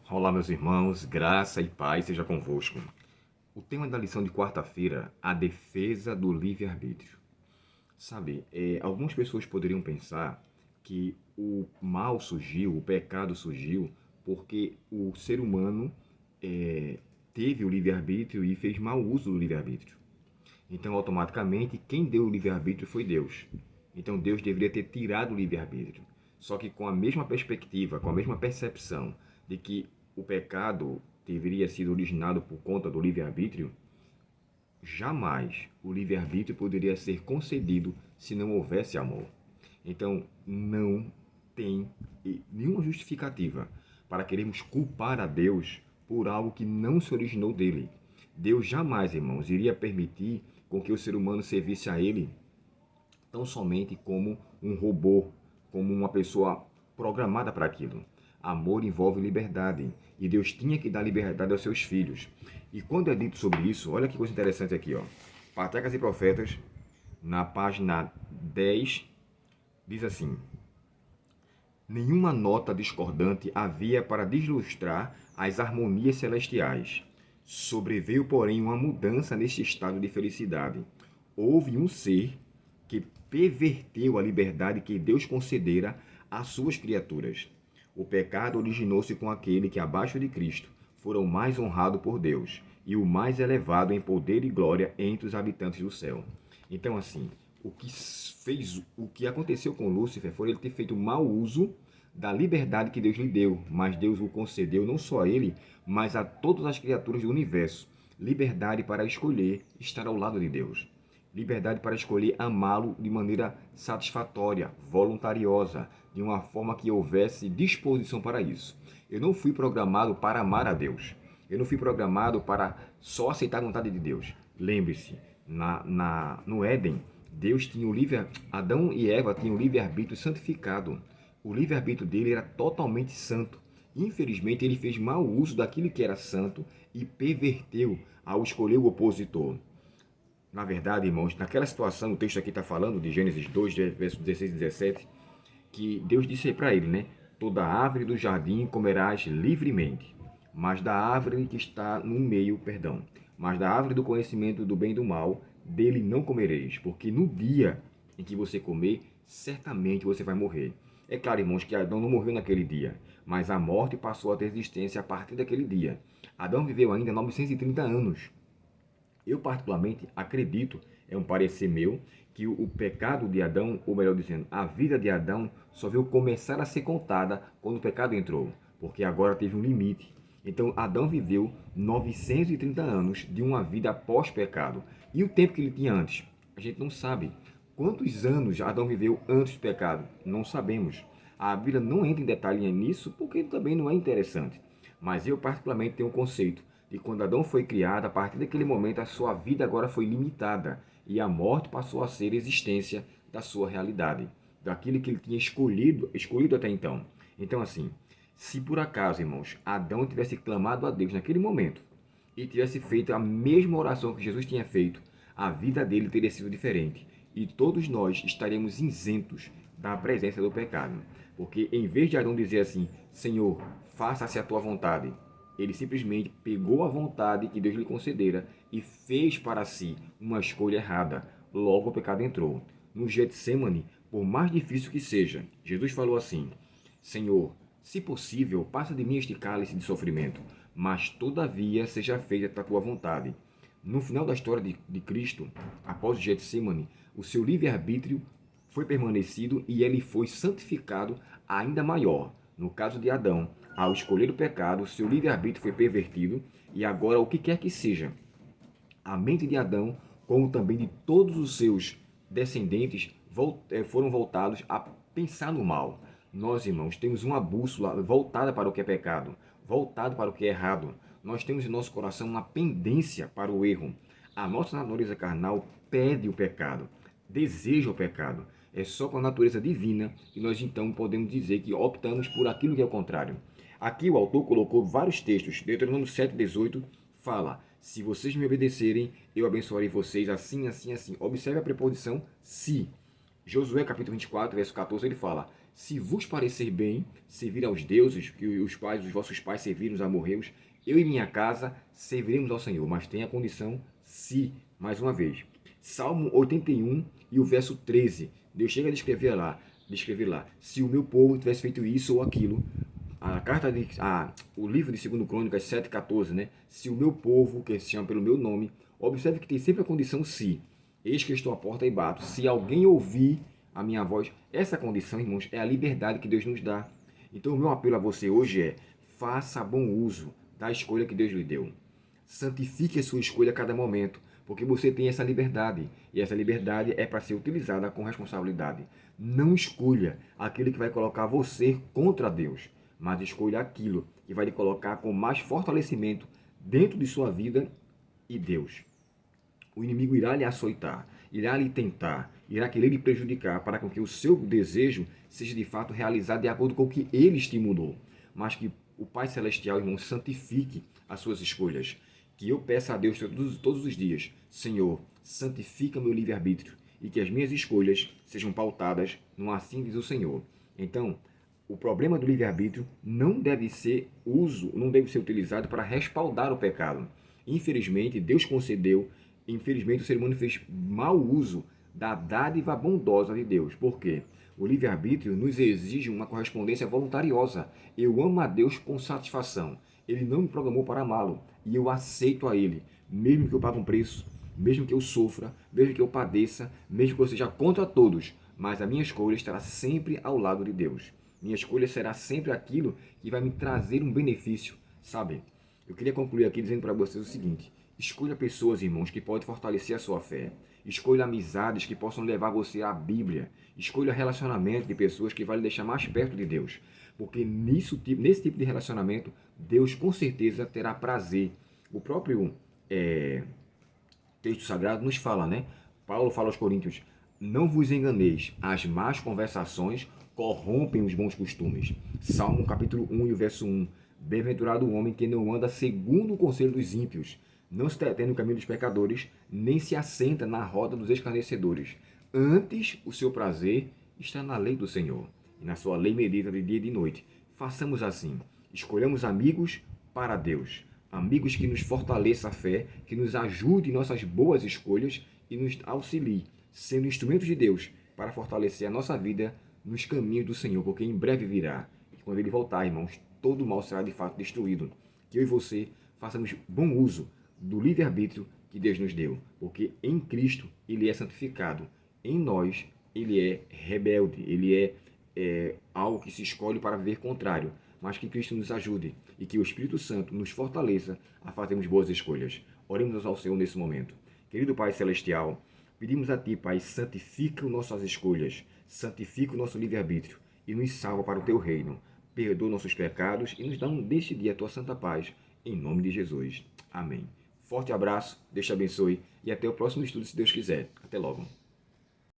Olá, meus irmãos, graça e paz seja convosco. O tema da lição de quarta-feira, a defesa do livre-arbítrio. Sabe, algumas pessoas poderiam pensar que o mal surgiu, o pecado surgiu, porque o ser humano teve o livre-arbítrio e fez mau uso do livre-arbítrio. Então, automaticamente, quem deu o livre-arbítrio foi Deus. Então, Deus deveria ter tirado o livre-arbítrio. Só que com a mesma perspectiva, com a mesma percepção de que o pecado deveria ser originado por conta do livre-arbítrio, jamais o livre-arbítrio poderia ser concedido se não houvesse amor. Então, não tem nenhuma justificativa para querermos culpar a Deus por algo que não se originou dele. Deus jamais, irmãos, iria permitir com que o ser humano servisse a ele tão somente como um robô, como uma pessoa programada para aquilo. Amor envolve liberdade, e Deus tinha que dar liberdade aos seus filhos. E quando é dito sobre isso, olha que coisa interessante aqui, ó. Patriarcas e Profetas, na página 10, diz assim: nenhuma nota discordante havia para deslustrar as harmonias celestiais. Sobreveio, porém, uma mudança neste estado de felicidade. Houve um ser que perverteu a liberdade que Deus concedera às suas criaturas. O pecado originou-se com aquele que, abaixo de Cristo, fora o mais honrado por Deus e o mais elevado em poder e glória entre os habitantes do céu. Então, assim, o que aconteceu com Lúcifer foi ele ter feito mau uso da liberdade que Deus lhe deu, mas Deus o concedeu não só a ele, mas a todas as criaturas do universo. Liberdade para escolher estar ao lado de Deus. Liberdade para escolher amá-lo de maneira satisfatória, voluntariosa, de uma forma que houvesse disposição para isso. Eu não fui programado para amar a Deus. Eu não fui programado para só aceitar a vontade de Deus. Lembre-se, no Éden, Deus tinha o livre, Adão e Eva tinham o livre-arbítrio santificado. O livre-arbítrio dele era totalmente santo. Infelizmente, ele fez mau uso daquilo que era santo e perverteu ao escolher o opositor. Na verdade, irmãos, naquela situação, o texto aqui está falando de Gênesis 2, versos 16 e 17, que Deus disse para ele, né? Toda árvore do jardim comerás livremente, mas da árvore que está no meio, mas da árvore do conhecimento do bem e do mal, dele não comereis, porque no dia em que você comer, certamente você vai morrer. É claro, irmãos, que Adão não morreu naquele dia, mas a morte passou a ter existência a partir daquele dia. Adão viveu ainda 930 anos. Eu, particularmente, acredito, é um parecer meu, que o pecado de Adão, ou melhor dizendo, a vida de Adão, só veio começar a ser contada quando o pecado entrou, porque agora teve um limite. Então, Adão viveu 930 anos de uma vida pós-pecado. E o tempo que ele tinha antes? A gente não sabe. Quantos anos Adão viveu antes do pecado? Não sabemos. A Bíblia não entra em detalhe nisso, porque também não é interessante. Mas eu, particularmente, tenho um conceito de quando Adão foi criado, a partir daquele momento a sua vida agora foi limitada e a morte passou a ser a existência da sua realidade, daquilo que ele tinha escolhido até então. Então, assim, se por acaso, irmãos, Adão tivesse clamado a Deus naquele momento e tivesse feito a mesma oração que Jesus tinha feito, a vida dele teria sido diferente e todos nós estaríamos isentos da presença do pecado. Porque em vez de Adão dizer assim, Senhor, faça-se a tua vontade, ele simplesmente pegou a vontade que Deus lhe concedera e fez para si uma escolha errada. Logo o pecado entrou. No Getsemane, por mais difícil que seja, Jesus falou assim, Senhor, se possível, passa de mim este cálice de sofrimento, mas todavia seja feita a tua vontade. No final da história de Cristo, após o Getsemane, o seu livre-arbítrio foi permanecido e ele foi santificado ainda maior. No caso de Adão, ao escolher o pecado, seu livre-arbítrio foi pervertido e agora o que quer que seja, a mente de Adão, como também de todos os seus descendentes, foram voltados a pensar no mal. Nós, irmãos, temos uma bússola voltada para o que é pecado, voltada para o que é errado. Nós temos em nosso coração uma pendência para o erro. A nossa natureza carnal pede o pecado, deseja o pecado. É só com a natureza divina que nós então podemos dizer que optamos por aquilo que é o contrário. Aqui o autor colocou vários textos. Deuteronômio 7,18 fala, se vocês me obedecerem, eu abençoarei vocês assim, assim, assim. Observe a preposição se. Josué capítulo 24, verso 14, ele fala, se vos parecer bem servir aos deuses, que os vossos pais serviram os amorreus, eu e minha casa serviremos ao Senhor. Mas tem a condição se, mais uma vez. Salmo 81 e o verso 13. Deus chega a descrever lá, se o meu povo tivesse feito isso ou aquilo, o livro de 2 Crônicas 7,14, né? Se o meu povo, que se chama pelo meu nome, observe que tem sempre a condição se. Eis que eu estou à porta e bato. Se alguém ouvir a minha voz, essa condição, irmãos, é a liberdade que Deus nos dá. Então o meu apelo a você hoje é, faça bom uso da escolha que Deus lhe deu. Santifique a sua escolha a cada momento, porque você tem essa liberdade, e essa liberdade é para ser utilizada com responsabilidade. Não escolha aquilo que vai colocar você contra Deus, mas escolha aquilo que vai lhe colocar com mais fortalecimento dentro de sua vida e Deus. O inimigo irá lhe açoitar, irá lhe tentar, irá querer lhe prejudicar para que o seu desejo seja de fato realizado de acordo com o que ele estimulou. Mas que o Pai Celestial, irmão, santifique as suas escolhas. Que eu peça a Deus todos os dias, Senhor, santifica meu livre-arbítrio e que as minhas escolhas sejam pautadas no assim diz o Senhor. Então, o problema do livre-arbítrio não deve ser utilizado para respaldar o pecado. Infelizmente, Deus concedeu, infelizmente o ser humano fez mau uso da dádiva bondosa de Deus. Por quê? O livre-arbítrio nos exige uma correspondência voluntariosa. Eu amo a Deus com satisfação. Ele não me programou para amá-lo e eu aceito a Ele, mesmo que eu pague um preço, mesmo que eu sofra, mesmo que eu padeça, mesmo que eu seja contra todos, mas a minha escolha estará sempre ao lado de Deus. Minha escolha será sempre aquilo que vai me trazer um benefício, sabe? Eu queria concluir aqui dizendo para vocês o seguinte: escolha pessoas, irmãos, que podem fortalecer a sua fé. Escolha amizades que possam levar você à Bíblia. Escolha relacionamento de pessoas que vão lhe deixar mais perto de Deus. Porque nesse tipo de relacionamento, Deus com certeza terá prazer. O próprio texto sagrado nos fala, né? Paulo fala aos Coríntios: não vos enganeis, as más conversações corrompem os bons costumes. Salmo capítulo 1 e o verso 1. Bem-aventurado o homem que não anda segundo o conselho dos ímpios, não se detém no caminho dos pecadores, nem se assenta na roda dos escarnecedores. Antes, o seu prazer está na lei do Senhor, e na sua lei medita de dia e de noite. Façamos assim. Escolhamos amigos para Deus. Amigos que nos fortaleçam a fé, que nos ajudem em nossas boas escolhas e nos auxiliem, sendo instrumentos de Deus para fortalecer a nossa vida nos caminhos do Senhor, porque em breve virá. E quando Ele voltar, irmãos, todo o mal será de fato destruído. Que eu e você façamos bom uso do livre-arbítrio que Deus nos deu, porque em Cristo Ele é santificado, em nós Ele é rebelde, Ele é algo que se escolhe para viver contrário, mas que Cristo nos ajude e que o Espírito Santo nos fortaleça a fazermos boas escolhas. Oremos ao Senhor nesse momento. Querido Pai Celestial, pedimos a Ti, Pai, santifica nossas escolhas, santifica o nosso livre-arbítrio e nos salva para o Teu reino. Perdoa nossos pecados e nos dá neste dia a Tua santa paz, em nome de Jesus. Amém. Forte abraço, Deus te abençoe e até o próximo estudo, se Deus quiser. Até logo.